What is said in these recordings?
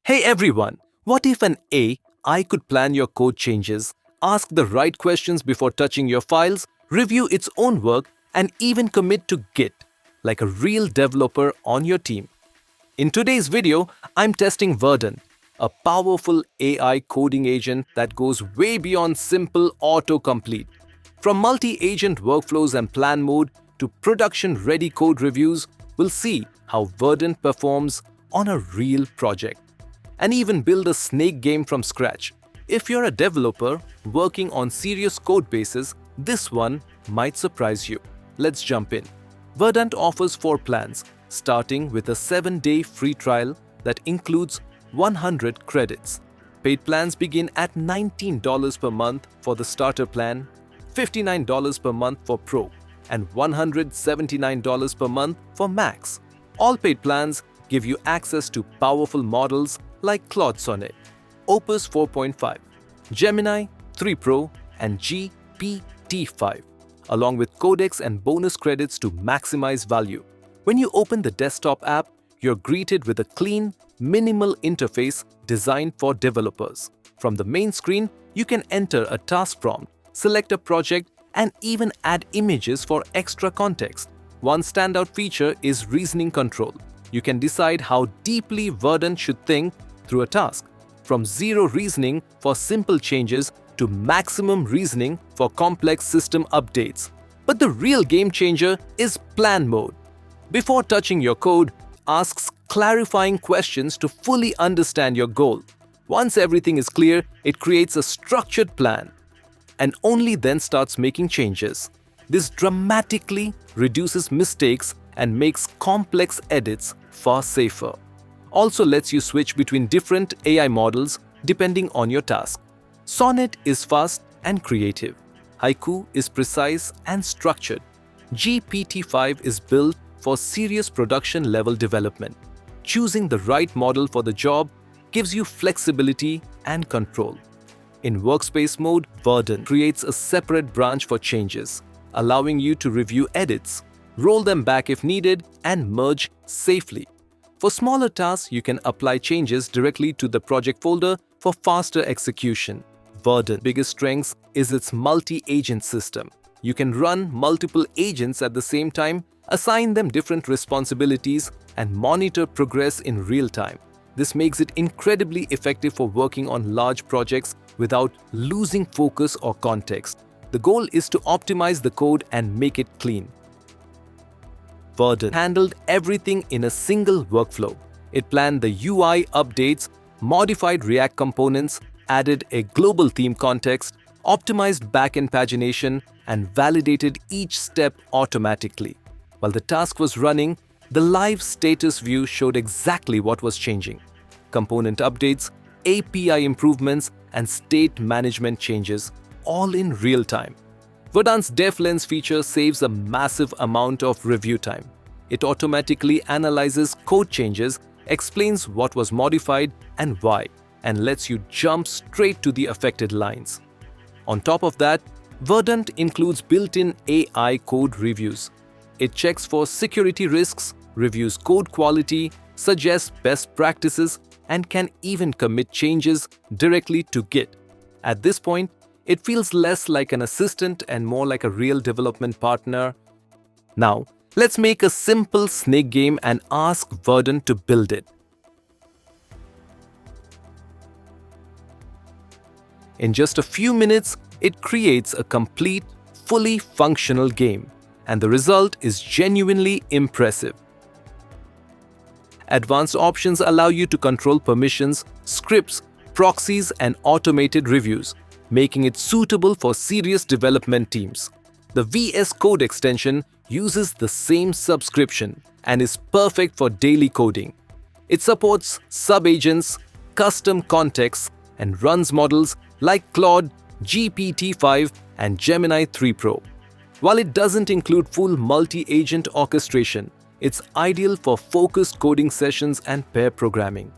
Hey everyone, what if an AI could plan your code changes, ask the right questions before touching your files, review its own work, and even commit to Git, like a real developer on your team? In today's video, I'm testing Verdent, a powerful AI coding agent that goes way beyond simple autocomplete. From multi-agent workflows and plan mode to production-ready code reviews, we'll see how Verdent performs on a real project and even build a snake game from scratch. If you're a developer working on serious code bases, this one might surprise you. Let's jump in. Verdant offers 4 plans, starting with a 7-day free trial that includes 100 credits. Paid plans begin at $19 per month for the starter plan, $59 per month for Pro, and $179 per month for Max. All paid plans give you access to powerful models like Claude Sonnet, Opus 4.5, Gemini 3 Pro, and GPT-5, along with codecs and bonus credits to maximize value. When you open the desktop app, you're greeted with a clean, minimal interface designed for developers. From the main screen, you can enter a task prompt, select a project, and even add images for extra context. One standout feature is reasoning control. You can decide how deeply Verdent should think through a task, from zero reasoning for simple changes to maximum reasoning for complex system updates. But the real game changer is plan mode. Before touching your code, asks clarifying questions to fully understand your goal. Once everything is clear, it creates a structured plan and only then starts making changes. This dramatically reduces mistakes and makes complex edits far safer. Also lets you switch between different AI models depending on your task. Sonnet is fast and creative. Haiku is precise and structured. GPT-5 is built for serious production-level development. Choosing the right model for the job gives you flexibility and control. In workspace mode, Verdent creates a separate branch for changes, allowing you to review edits, roll them back if needed, and merge safely. For smaller tasks, you can apply changes directly to the project folder for faster execution. Verdant's biggest strength is its multi-agent system. You can run multiple agents at the same time, assign them different responsibilities, and monitor progress in real time. This makes it incredibly effective for working on large projects without losing focus or context. The goal is to optimize the code and make it clean. Verdent handled everything in a single workflow. It planned the UI updates, modified React components, added a global theme context, optimized backend pagination, and validated each step automatically. While the task was running, the live status view showed exactly what was changing. Component updates, API improvements, and state management changes, all in real time. Verdant's Def Lens feature saves a massive amount of review time. It automatically analyzes code changes, explains what was modified and why, and lets you jump straight to the affected lines. On top of that, Verdant includes built-in AI code reviews. It checks for security risks, reviews code quality, suggests best practices, and can even commit changes directly to Git. At this point, it feels less like an assistant and more like a real development partner. Now, let's make a simple snake game and ask Verdant to build it. In just a few minutes, it creates a complete, fully functional game, and the result is genuinely impressive. Advanced options allow you to control permissions, scripts, proxies, and automated reviews, making it suitable for serious development teams. The VS Code extension uses the same subscription and is perfect for daily coding. It supports sub-agents, custom contexts, and runs models like Claude, GPT-5, and Gemini 3 Pro. While it doesn't include full multi-agent orchestration, it's ideal for focused coding sessions and pair programming.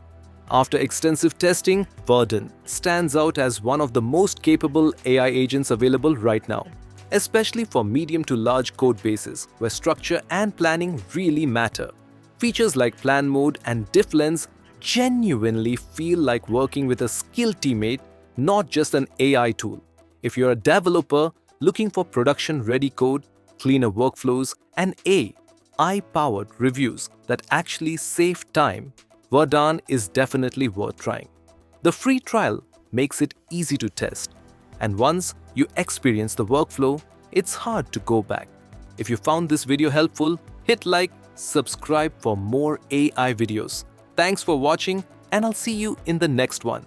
After extensive testing, Verdent stands out as one of the most capable AI agents available right now, especially for medium to large code bases where structure and planning really matter. Features like Plan Mode and Diff Lens genuinely feel like working with a skilled teammate, not just an AI tool. If you're a developer looking for production-ready code, cleaner workflows, and AI-powered reviews that actually save time, Verdent is definitely worth trying. The free trial makes it easy to test, and once you experience the workflow, it's hard to go back. If you found this video helpful, hit like, subscribe for more AI videos. Thanks for watching, and I'll see you in the next one.